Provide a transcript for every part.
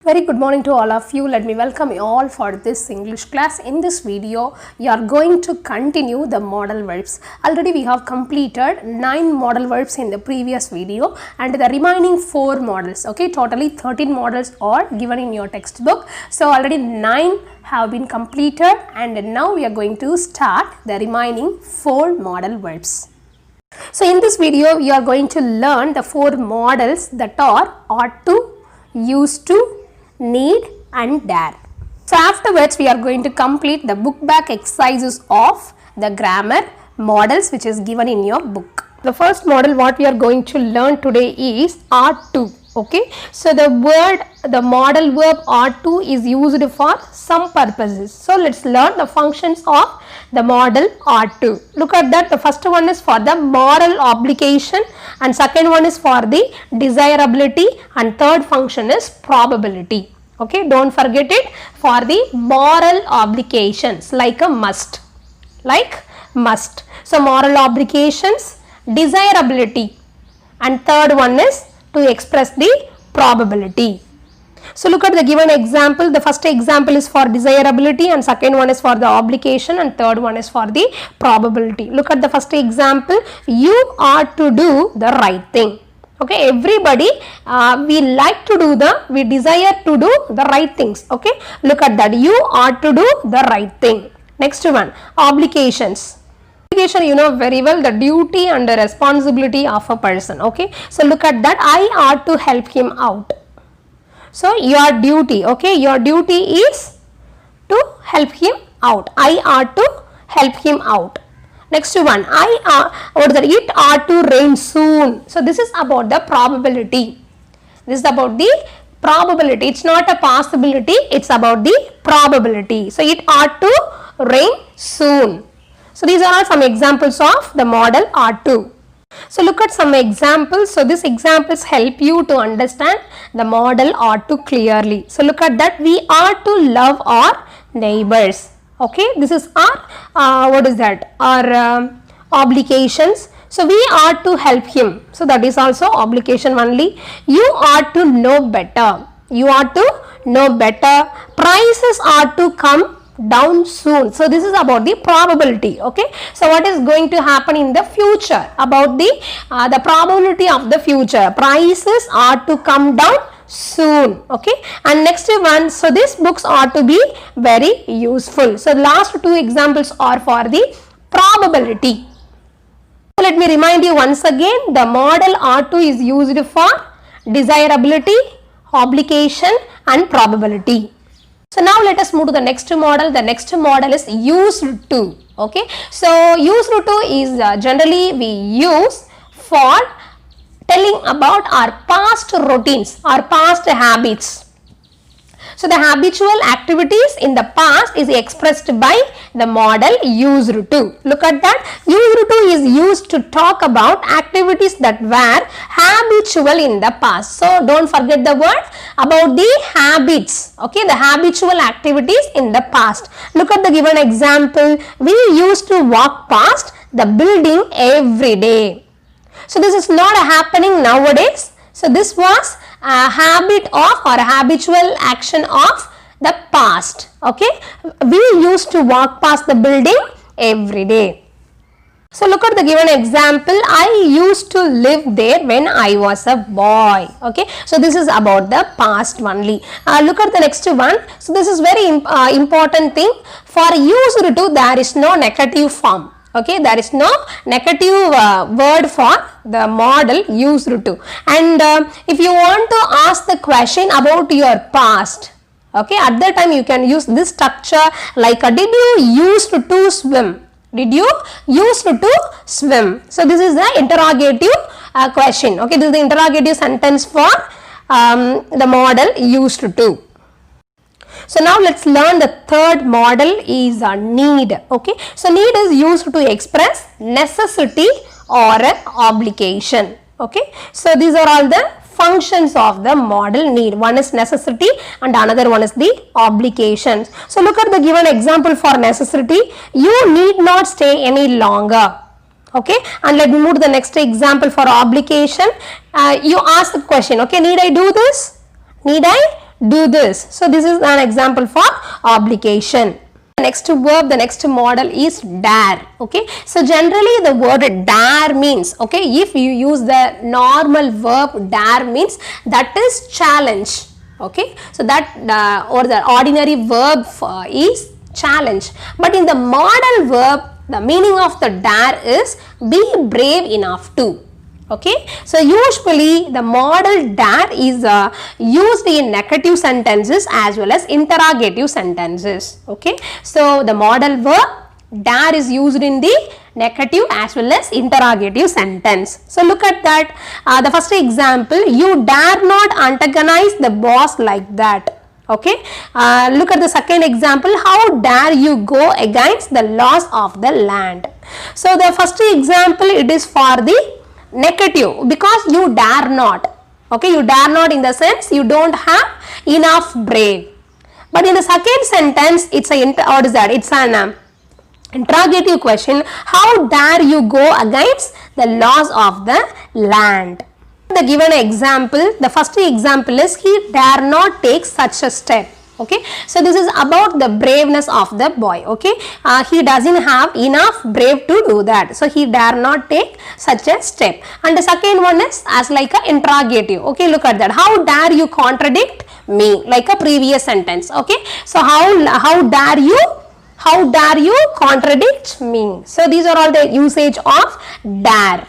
Very good morning to all of you. Let me welcome you all for this English class. In this video, you are going to continue the modal verbs. Already we have completed 9 modal verbs in the previous video and the remaining 4 models. Okay, totally 13 models are given in your textbook. So already 9 have been completed and now we are going to start the remaining 4 modal verbs. So in this video, we are going to learn the 4 modals that are ought to, used to, need and dare. So afterwards we are going to complete the book back exercises of the grammar models which is given in your book. The first model what we are going to learn today is ought to. Okay, so the modal verb ought to is used for some purposes. So let's learn the functions of the modal ought to. Look at that. The first one is for the moral obligation and second one is for the desirability and third function is probability. Okay, don't forget it. For the moral obligations like a must. So moral obligations, desirability and third one is to express the probability. So look at the given example. The first example is for desirability and second one is for the obligation and third one is for the probability. Look at the first example. You ought to do the right thing. Okay, everybody we desire to do the right things. Okay, look at that. You ought to do the right thing. Next one, obligations. Obligation, you know very well, the duty and the responsibility of a person. Okay, so look at that. I ought to help him out. So your duty, okay, your duty is to help him out. I ought to help him out. Next one, it ought to rain soon. So this is about the probability. This is about the probability. It's not a possibility, it's about the probability. So it ought to rain soon. So these are all some examples of the modal ought to. So look at some examples. So these examples help you to understand the modal ought to clearly. So look at that. We ought to love our neighbors. Okay, this is our our obligations. So we ought to help him. So that is also obligation only. You ought to know better. You ought to know better. Prices ought to come down soon. So this is about the probability. Okay, so what is going to happen in the future, about the probability of the future. Prices ought to come down soon. Okay, and next one, so these books ought to be very useful. So the last 2 examples are for the probability. So let me remind you once again, the modal ought to is used for desirability, obligation and probability. So now let us move to the next model. The next model is used to. Okay, so used to is generally we use for telling about our past routines, our past habits. So the habitual activities in the past is expressed by the modal used to. Look at that. Used to is used to talk about activities that were habitual in the past. So don't forget the word about the habits. Okay, the habitual activities in the past. Look at the given example. We used to walk past the building every day. So this is not happening nowadays. So this was a habit of or a habitual action of the past. Okay, we used to walk past the building every day. So look at the given example. I used to live there when I was a boy. Okay, so this is about the past only. Look at the next one. So this is very important thing. For used to, there is no negative form. Okay, there is no negative word for the modal used to. And if you want to ask the question about your past, okay, at that time you can use this structure like did you used to swim? Did you used to swim? So this is the interrogative question. Okay, this is the interrogative sentence for the modal used to. So now let's learn the third model is need. Okay, so need is used to express necessity or an obligation. Okay, so these are all the functions of the modal need. One is necessity and another one is the obligations. So look at the given example for necessity. You need not stay any longer. Okay, and let me move to the next example for obligation. You ask the question, okay, need I do this? Need I do this. So this is an example for obligation. The next verb, the next model is dare. Okay, so generally the word dare means, okay, if you use the normal verb dare means that is challenge. Okay, so that or the ordinary verb is challenge, but in the modal verb the meaning of the dare is be brave enough to. Okay, so usually the modal dare is used in negative sentences as well as interrogative sentences. Okay, so the modal verb dare is used in the negative as well as interrogative sentence. So look at that, the first example, you dare not antagonize the boss like that. Okay, look at the second example, how dare you go against the laws of the land. So the first example, it is for the negative because you dare not. Okay, you dare not in the sense you don't have enough brave. But in the second sentence, it's a what is that? It's an interrogative question. How dare you go against the laws of the land? The given example, the first example is he dare not take such a step. Okay, so this is about the braveness of the boy. Okay, he doesn't have enough brave to do that, so he dare not take such a step. And the second one is as like a interrogative. Okay, look at that, how dare you contradict me, like a previous sentence. Okay, so how dare you contradict me. So these are all the usage of dare.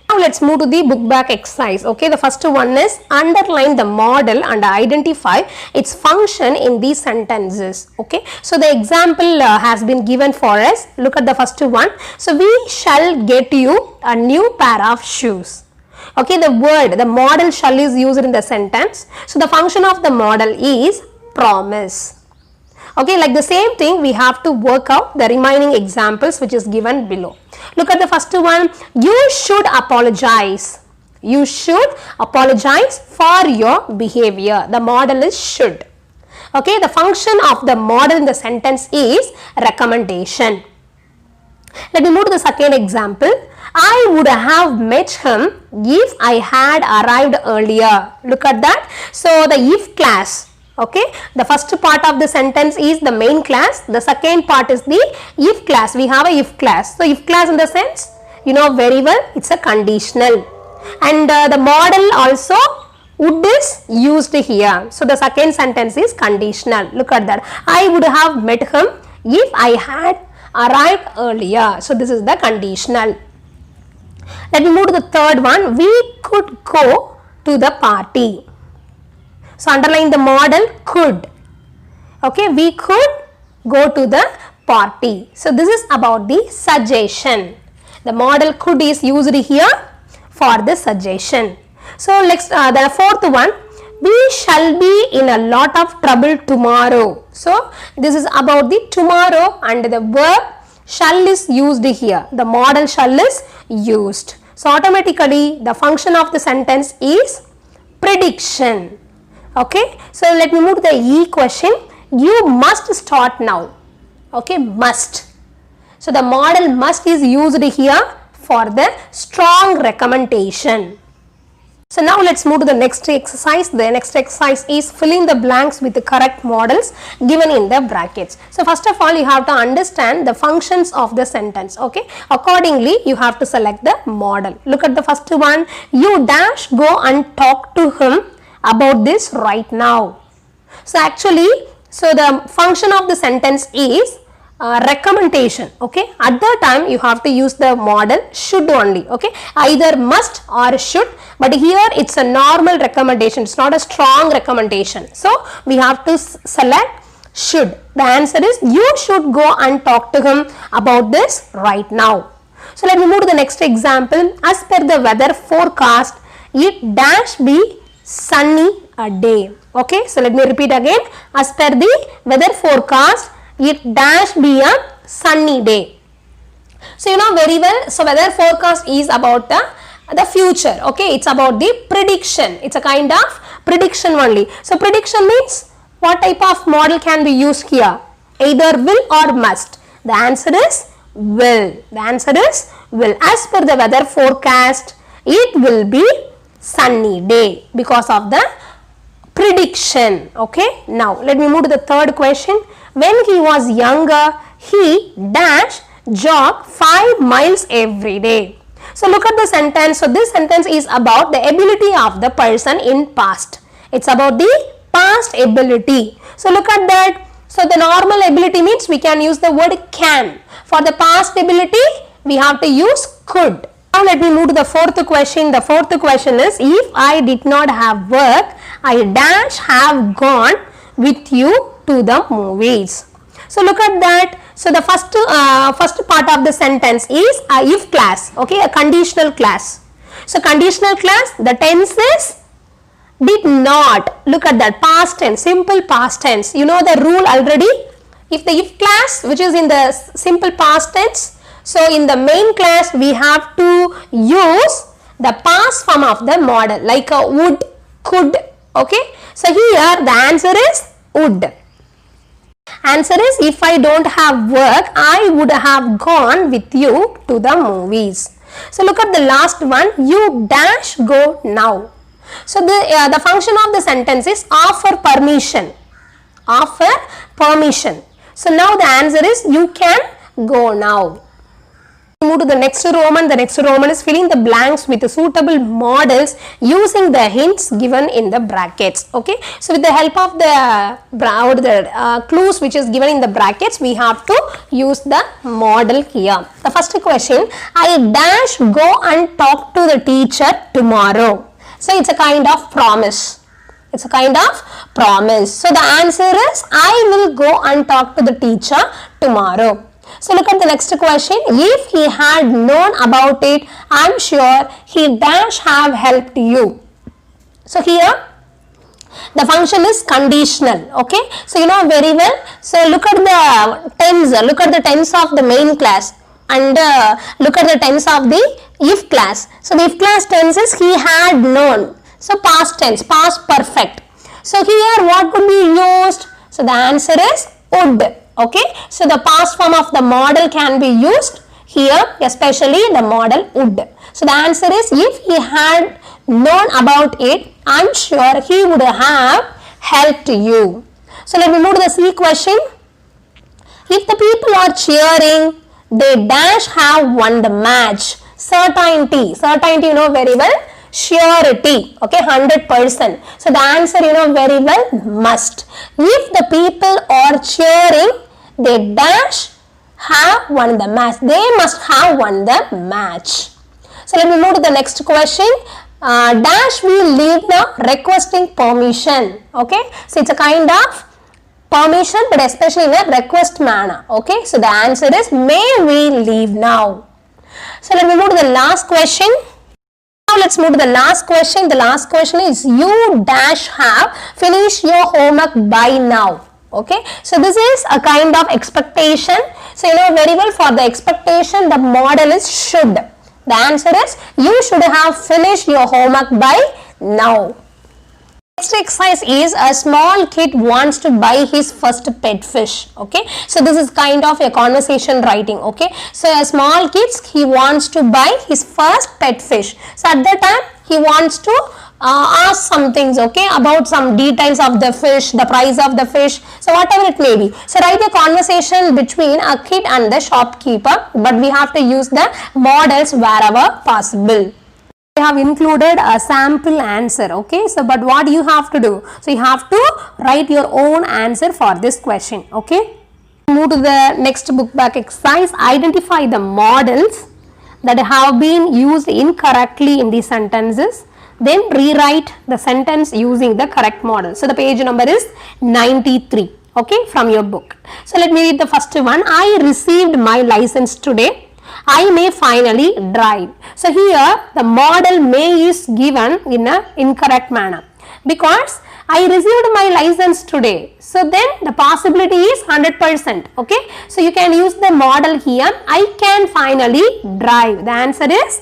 Now let's move to the book back exercise. Okay, the first one is underline the model and identify its function in these sentences. Okay, so the example has been given for us. Look at the first one. So we shall get you a new pair of shoes. Okay, the modal shall is used in the sentence. So the function of the modal is promise. Okay, like the same thing we have to work out the remaining examples which is given below. Look at the first one, you should apologize. You should apologize for your behavior. The modal is should. Okay, the function of the modal in the sentence is recommendation. Let me move to the second example. I would have met him if I had arrived earlier. Look at that. So the if class. Okay, the first part of the sentence is the main class, the second part is the if class. We have a if class. So if class in the sense, you know very well, it's a conditional, and the modal also would is used here. So the second sentence is conditional. Look at that, I would have met him if I had arrived earlier. So this is the conditional. Let me move to the third one, we could go to the party. So underline the modal could. Okay, we could go to the party. So this is about the suggestion. The modal could is used here for the suggestion. So next, the fourth one, we shall be in a lot of trouble tomorrow. So this is about the tomorrow, and the verb shall is used here. The modal shall is used. So automatically the function of the sentence is prediction. Okay, so let me move to the E question. You must start now. Okay, must. So the modal must is used here for the strong recommendation. So now let's move to the next exercise. The next exercise is fill in the blanks with the correct modals given in the brackets. So first of all, you have to understand the functions of the sentence. Okay, accordingly you have to select the modal. Look at the first one. You dash go and talk to him about this right now. So actually, so the function of the sentence is recommendation. Okay, at that time you have to use the modal should only. Okay, either must or should, but here it's a normal recommendation, it's not a strong recommendation, so we have to select should. The answer is you should go and talk to him about this right now. So let me move to the next example. As per the weather forecast, it dash be sunny a day. Okay, so let me repeat again. As per the weather forecast, it dash be a sunny day. So you know very well, so weather forecast is about the future. Okay, it's about the prediction. It's a kind of prediction only. So prediction means what type of model can be used here? Either will or must. The answer is will. The answer is will. As per the weather forecast, it will be sunny day because of the prediction. Okay, now let me move to the third question. When he was younger, he dash jog 5 miles every day. So look at the sentence. So this sentence is about the ability of the person in past. It's about the past ability. So look at that. So the normal ability means we can use the word can. For the past ability, we have to use could. Now let me move to the fourth question. The fourth question is, if I did not have work, I dash have gone with you to the movies. So look at that. So the first part of the sentence is a if class, okay, a conditional class. So conditional class, the tense is did not. Look at that, past tense, simple past tense. You know the rule already. If the if class which is in the simple past tense, so in the main class we have to use the past form of the modal like a would, could, okay. So here the answer is would. Answer is, if I don't have work, I would have gone with you to the movies. So look at the last one, you dash go now. So the function of the sentence is offer permission. Offer permission. So now the answer is, you can go now. Move to the next Roman. The next Roman is filling the blanks with suitable models using the hints given in the brackets. Okay. So with the help of the clues which is given in the brackets, we have to use the model here. The first question, I dash go and talk to the teacher tomorrow. So it's a kind of promise. It's a kind of promise. So the answer is, I will go and talk to the teacher tomorrow. So look at the next question. If he had known about it, I am sure he dash have helped you. So here the function is conditional. Okay. So you know very well. So look at the tense. Look at the tense of the main class and look at the tense of the if class. So the if class tense is he had known. So past tense, past perfect. So here what could be used? So the answer is would. Okay, so the past form of the model can be used here, especially the model would. So the answer is, if he had known about it, I am sure he would have helped you. So let me move to the C question. If the people are cheering, they dash have won the match. Certainty, certainty you know very well. Surety, okay, 100%. So the answer you know very well, must. If the people are cheering, they dash have won the match. They must have won the match. So let me move to the next question. Dash will leave the requesting permission. Okay, so it's a kind of permission, but especially in a request manner. Okay, so the answer is, may we leave now. So let me move to the last question. Now let's move to the last question. The last question is, you dash have finished your homework by now. Okay, so this is a kind of expectation. So you know very well, for the expectation the model is should. The answer is, you should have finished your homework by now. Next exercise is, a small kid wants to buy his first pet fish. Okay, so this is kind of a conversation writing. Okay, so a small kid, he wants to buy his first pet fish. So at that time he wants to ask some things, okay, about some details of the fish, the price of the fish, so whatever it may be. So write a conversation between a kid and the shopkeeper, but we have to use the models wherever possible. I have included a sample answer. Okay, so but what you have to do? So you have to write your own answer for this question. Okay, move to the next book back exercise. Identify the models that have been used incorrectly in the sentences. Then rewrite the sentence using the correct model. So the page number is 93. Okay, from your book. So let me read the first one. I received my license today. I may finally drive. So here the model may is given in a incorrect manner, because I received my license today. So then the possibility is 100%. Okay, so you can use the model here. I can finally drive. The answer is,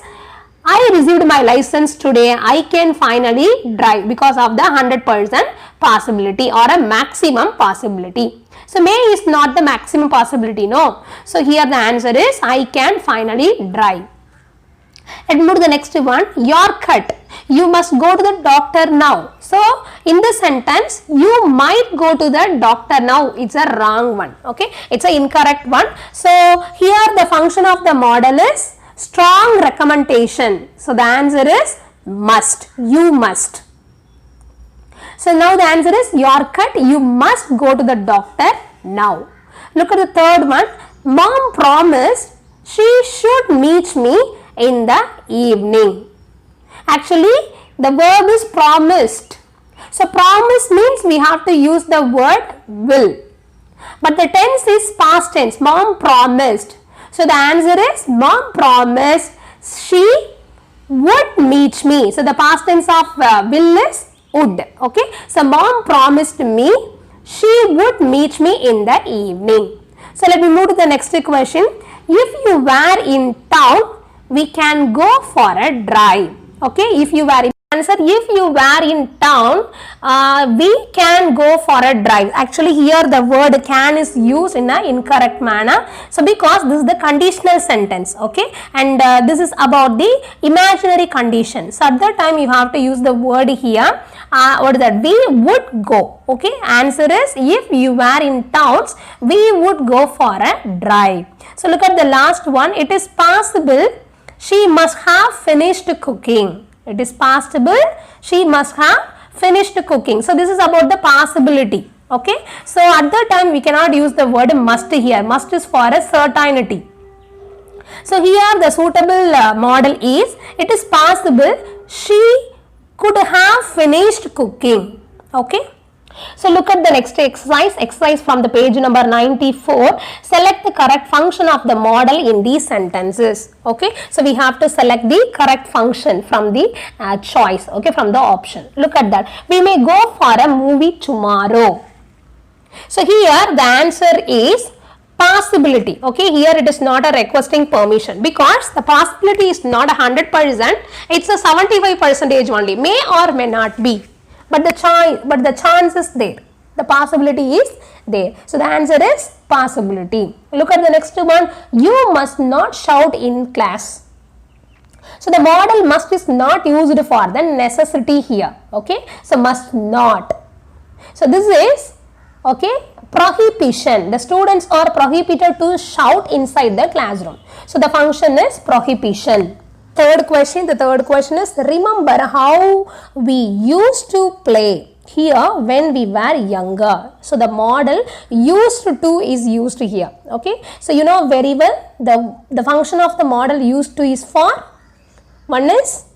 I received my license today. I can finally drive, because of the 100% possibility or a maximum possibility. So may is not the maximum possibility, no. So here the answer is, I can finally drive. Let's move to the next one. Your cut. You must go to the doctor now. So in the sentence, you might go to the doctor now. It's a wrong one. Okay, it's an incorrect one. So here the function of the model is strong recommendation. So the answer is must. You must. So now the answer is your cut. You must go to the doctor now. Look at the third one. Mom promised she should meet me in the evening. Actually, the verb is promised. So promise means we have to use the word will. But the tense is past tense. Mom promised. So the answer is mom promised she would meet me. So the past tense of will is would. Okay. So mom promised me she would meet me in the evening. So let me move to the next question. If you were in town, we can go for a drive. Okay, if you were in answer, if you were in town, we can go for a drive. Actually, here the word can is used in an incorrect manner. So because this is the conditional sentence, okay, and this is about the imaginary condition. So at that time you have to use the word here. What is that? We would go. Okay, answer is if you were in towns, we would go for a drive. So look at the last one. It is possible she must have finished cooking. It is possible she must have finished cooking. So this is about the possibility. Okay. So at that time we cannot use the word must here. Must is for a certainty. So here the suitable model is it is possible she could have finished cooking. Okay. So look at the next exercise from the page number 94. Select the correct function of the model in these sentences. Okay, so we have to select the correct function from the choice, okay, from the option. Look at that. We may go for a movie tomorrow. So here the answer is possibility. Okay, here it is not a requesting permission because the possibility is not 100%, it's a 75% only, may or may not be. But the chance is there. The possibility is there. So the answer is possibility. Look at the next one. You must not shout in class. So the model must is not used for the necessity here. Okay. So must not. So this is okay prohibition. The students are prohibited to shout inside the classroom. So the function is prohibition. Third question, the third question is remember how we used to play here when we were younger. So the model used to is used here. Okay. So you know very well the function of the model used to is for one is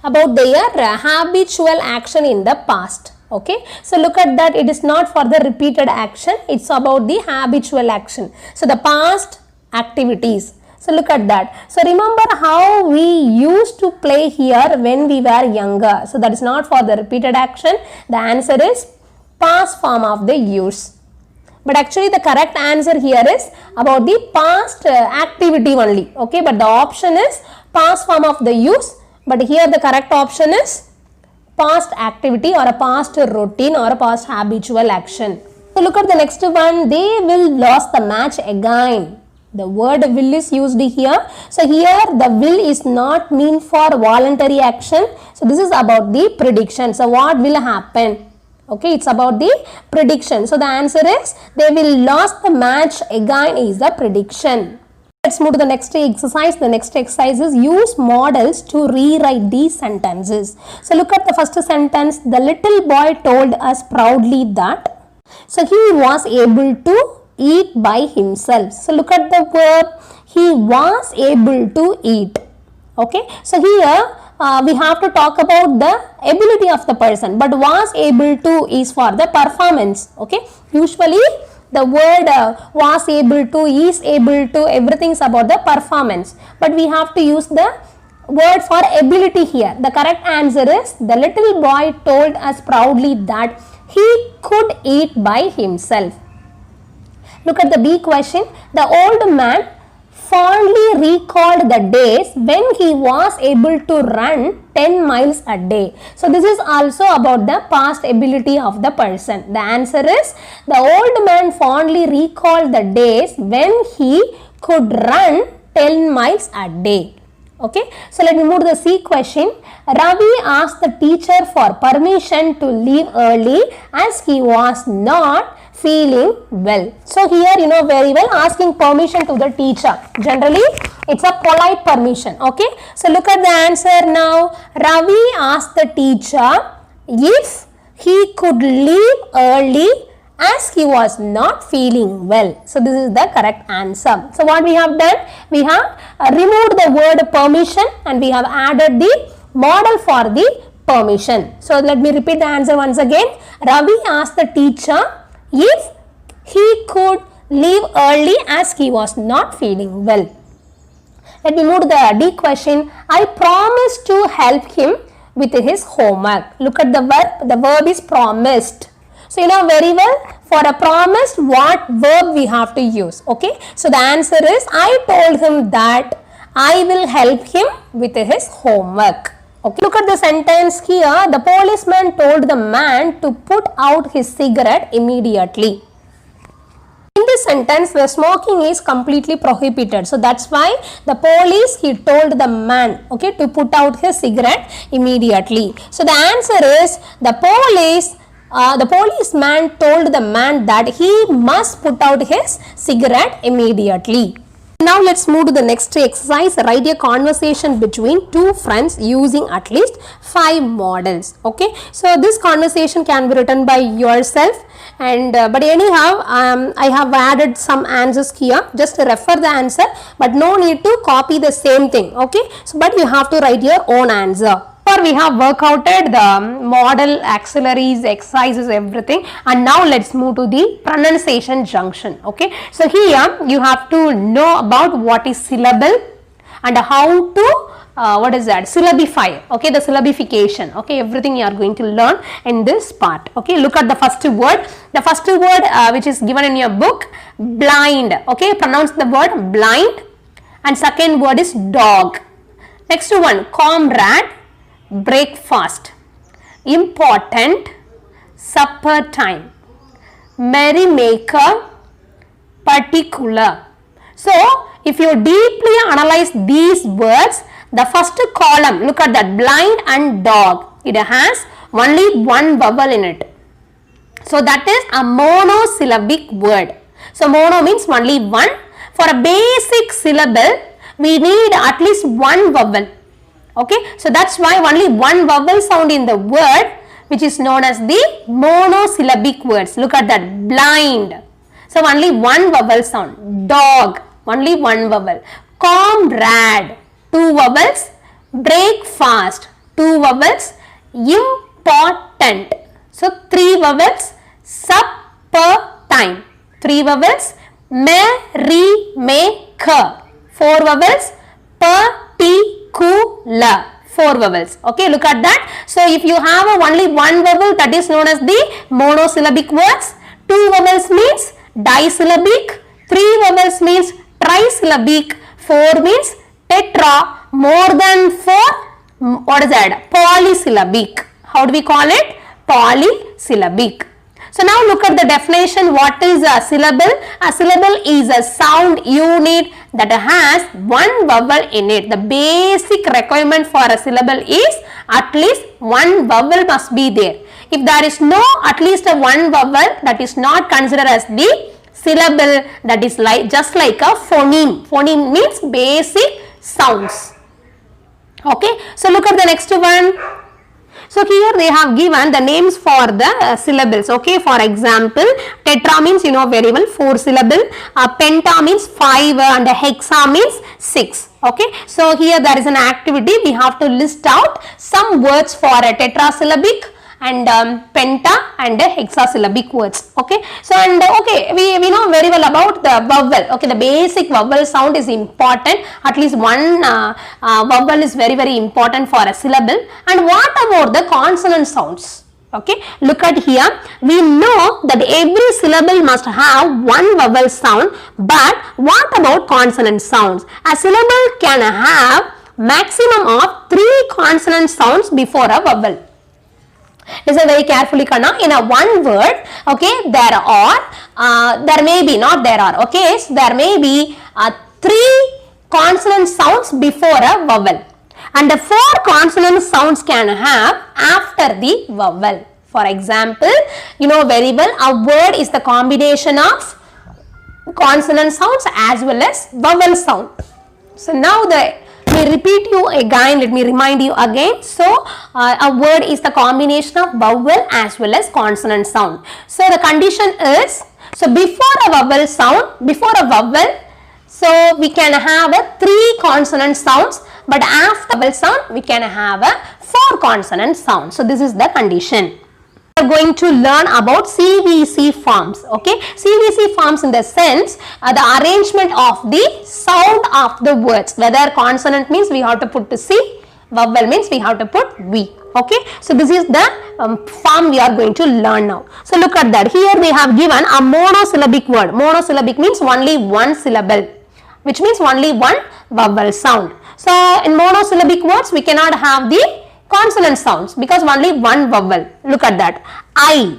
about their habitual action in the past. Okay. So look at that, it is not for the repeated action, it's about the habitual action. So the past activities. So look at that. So remember how we used to play here when we were younger. So that is not for the repeated action. The answer is past form of the use. But actually the correct answer here is about the past activity only. Okay, but the option is past form of the use. But here the correct option is past activity or a past routine or a past habitual action. So look at the next one. They will lose the match again. The word will is used here. So here the will is not mean for voluntary action. So this is about the prediction. So what will happen? Okay, it's about the prediction. So the answer is they will lose the match again is the prediction. Let's move to the next exercise. The next exercise is use models to rewrite these sentences. So look at the first sentence. The little boy told us proudly that. So he was able to eat by himself. So look at the verb, he was able to eat. Okay, so here we have to talk about the ability of the person, but was able to is for the performance. Okay, usually the word was able to, is able to, everything is about the performance, but we have to use the word for ability here. The correct answer is the little boy told us proudly that he could eat by himself. Look at the B question. The old man fondly recalled the days when he was able to run 10 miles a day. So this is also about the past ability of the person. The answer is the old man fondly recalled the days when he could run 10 miles a day. Okay, so let me move to the C question. Ravi asked the teacher for permission to leave early as he was not feeling well. So here you know very well, asking permission to the teacher. Generally it's a polite permission. Okay, so look at the answer now. Ravi asked the teacher if he could leave early as he was not feeling well. So this is the correct answer. So what we have done? We have removed the word permission and we have added the model for the permission. So let me repeat the answer once again. Ravi asked the teacher if he could leave early as he was not feeling well. Let me move to the D question. I promised to help him with his homework. Look at the verb. The verb is promised. So you know very well, for a promise what verb we have to use. Okay, so the answer is I told him that I will help him with his homework. Okay, look at the sentence here. The policeman told the man to put out his cigarette immediately. In this sentence, the smoking is completely prohibited. So that's why the police, he told the man, okay, to put out his cigarette immediately. So the answer is the policeman told the man that he must put out his cigarette immediately. Now let's move to the next exercise. Write a conversation between two friends using at least 5 models. Okay, so this conversation can be written by yourself, and but anyhow I have added some answers here. Just refer the answer, but no need to copy the same thing. Okay, so but you have to write your own answer. We have worked out the model, auxiliaries, exercises, everything, and now let's move to the pronunciation junction. Okay, so here you have to know about what is syllable and how to what is that, syllabify. Okay, the syllabification. Okay, everything you are going to learn in this part. Okay, look at the first word. The first word which is given in your book, blind. Okay, pronounce the word blind. And second word is dog. Next one, comrade, breakfast, important, supper time, merrymaker, particular. So if you deeply analyze these words, the first column, look at that, blind and dog, it has only one vowel in it. So that is a monosyllabic word. So mono means only one. For a basic syllable, we need at least one vowel. Okay, so that's why only one vowel sound in the word, which is known as the monosyllabic words. Look at that, blind. So only one vowel sound. Dog, only one vowel. Comrade, 2 vowels. Breakfast, 2 vowels. Important, so 3 vowels. Supper time, 3 vowels. Merrymaker, 4 vowels. Particular, 4 vowels. Okay, look at that. So if you have only one vowel, that is known as the monosyllabic words. 2 vowels means disyllabic. 3 vowels means trisyllabic. 4 means tetra. More than 4, what is that? Polysyllabic. How do we call it? Polysyllabic. So now look at the definition. What is a syllable? A syllable is a sound unit that has one vowel in it. The basic requirement for a syllable is at least one vowel must be there. If there is no at least a one vowel, that is not considered as the syllable. That is like just like a phoneme. Phoneme means basic sounds. Okay, so look at the next one. So here they have given the names for the syllables. Okay, for example, tetra means you know very well 4 syllable, penta means 5 and hexa means 6. Okay, so here there is an activity. We have to list out some words for a tetrasyllabic and penta and hexasyllabic words. Okay, so and okay, we know very well about the vowel. Okay, the basic vowel sound is important. At least one vowel is very important for a syllable. And what about the consonant sounds? Okay, look at here. We know that every syllable must have one vowel sound, but what about consonant sounds? A syllable can have maximum of 3 consonant sounds before a vowel. Listen very carefully, Kanna. In a one word, okay, there may be, not there are, okay, so there may be 3 consonant sounds before a vowel and the 4 consonant sounds can have after the vowel. For example, you know very well a word is the combination of consonant sounds as well as vowel sound. So now let me repeat you again, let me remind you again. So a word is the combination of vowel as well as consonant sound. So the condition is, so before a vowel sound, before a vowel, so we can have a 3 consonant sounds, but after vowel sound we can have a 4 consonant sound. So this is the condition. We are going to learn about CVC forms. Okay, CVC forms in the sense the arrangement of the sound of the words. Whether consonant means we have to put to C, vowel means we have to put V. Okay, so this is the form we are going to learn now. So look at that. Here we have given a monosyllabic word. Monosyllabic means only one syllable, which means only one vowel sound. So in monosyllabic words we cannot have the consonant sounds because only one vowel. Look at that. I.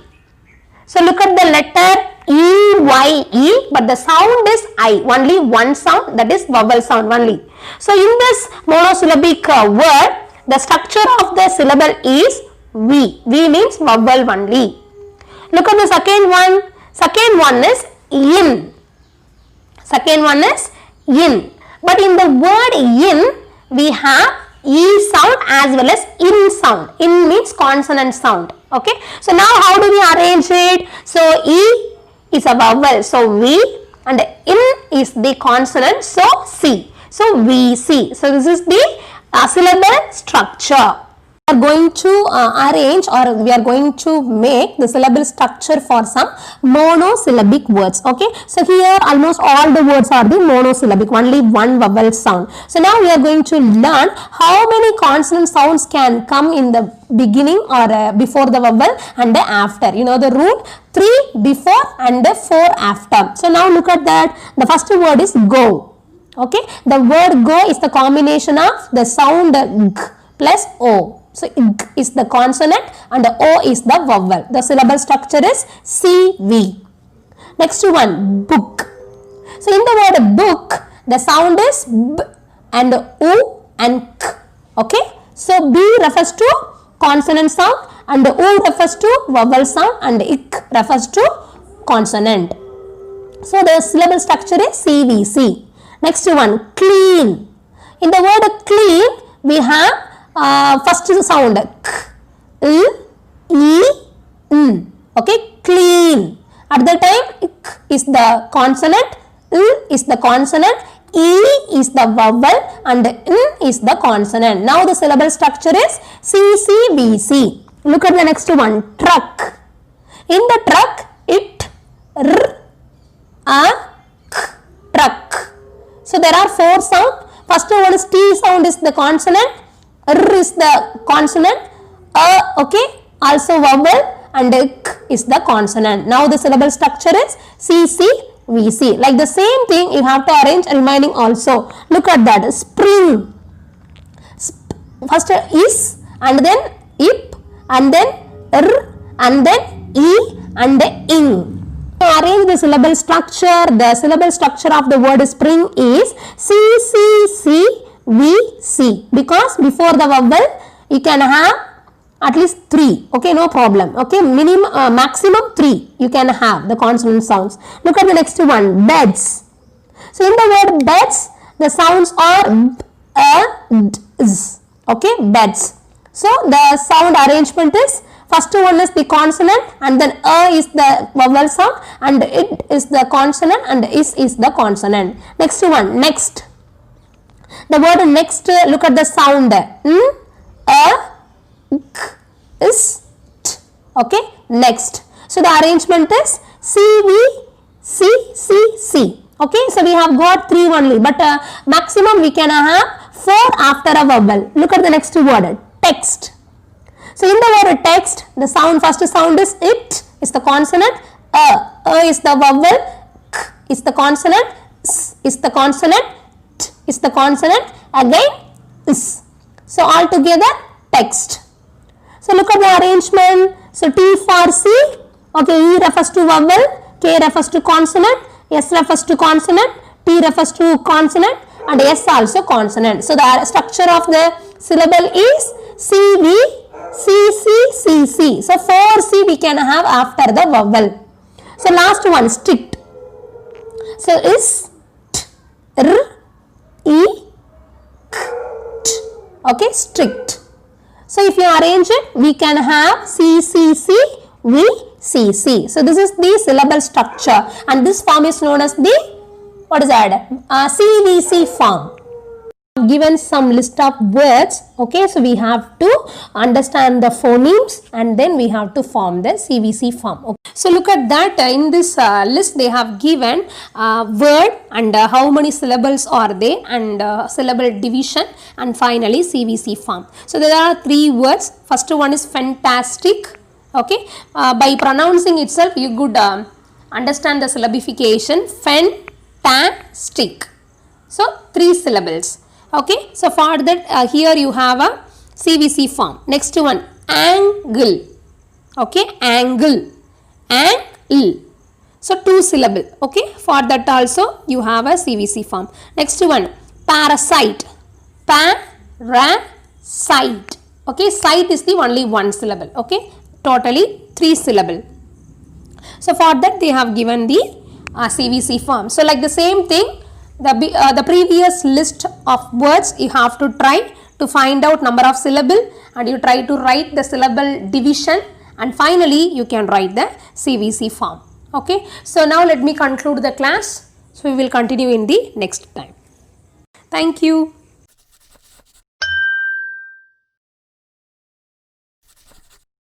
So look at the letter E, Y, E, but the sound is I. Only one sound, that is vowel sound only. So in this monosyllabic word, the structure of the syllable is V. V means vowel only. Look at the second one. Second one is in. Second one is in. But in the word in, we have E sound as well as in sound. In means consonant sound. Okay. So now how do we arrange it? So E is a vowel, so V, and in is the consonant, so C. So VC. So this is the syllable structure. We are going to arrange, or we are going to make the syllable structure for some monosyllabic words. Okay, so here almost all the words are the monosyllabic, only one vowel sound. So now we are going to learn how many consonant sounds can come in the beginning or before the vowel and the after. You know the rule, 3 before and 4 after. So now look at that. The first word is go. Okay, the word go is the combination of the sound g plus o. So g is the consonant and the o is the vowel. The syllable structure is CV. Next one, book. So in the word book, the sound is b and u and k. Okay, so b refers to consonant sound and u refers to vowel sound and ik refers to consonant. So the syllable structure is CVC. Next one, clean. In the word clean, we have first sound k, l, e, n. Okay, clean. At the time, k is the consonant, l is the consonant, e is the vowel and n is the consonant. Now the syllable structure is CCVC. Look at the next one, truck. In the truck, it, r, a, k, truck. So there are 4 sounds. First one is T sound is the consonant, R is the consonant, okay, also vowel, and k is the consonant. Now the syllable structure is CCVC. Like the same thing you have to arrange remaining also. Look at that. Spring. First is and then ip and then r and then e and ing. Arrange the syllable structure. The syllable structure of the word spring is CCCVC because before the vowel you can have at least 3. Okay, no problem. Okay, minimum maximum 3 you can have the consonant sounds. Look at the next one, beds. So in the word beds, the sounds are b, d, z. Okay, beds. So the sound arrangement is, first one is the consonant and then is the vowel sound and it is the consonant and is the consonant. Next one, next. The word next, look at the sound. N, k, is, t. Okay, next. So the arrangement is C, V, C, C, C. Okay, so we have got 3 only, but maximum we can have 4 after a vowel. Look at the next word, text. So in the word text, the sound, first sound is it is the consonant, is the vowel, k is the consonant, s is the consonant, t is the consonant, again is. So all together text. So look at the arrangement. So T for C, okay, E refers to vowel, K refers to consonant, S refers to consonant, T refers to consonant, and S also consonant. So the structure of the syllable is CV, CC, CC. So 4C we can have after the vowel. So last one, strict. So is T, R, E, K, T. Okay, strict. So if you arrange it, we can have C, C, C, V, C, C. So this is the syllable structure, and this form is known as the, what is that? CVC form. Given some list of words, okay, so we have to understand the phonemes and then we have to form the CVC form. Okay. So look at that, in this list they have given word and how many syllables are they, and syllable division, and finally CVC form. So there are 3 words. First one is fantastic. Okay, by pronouncing itself you could understand the syllabification, fantastic. So 3 syllables. Okay, so for that here you have a CVC form. Next one, angle. Okay, angle, angle. So 2 syllable. Okay, for that also you have a CVC form. Next one, parasite, parasite. Okay, site is the only 1 syllable. Okay, totally 3 syllable. So for that they have given the CVC form. So like the same thing, the previous list of words you have to try to find out number of syllable, and you try to write the syllable division, and finally you can write the CVC form. Okay, so now let me conclude the class. So we will continue in the next time. Thank you.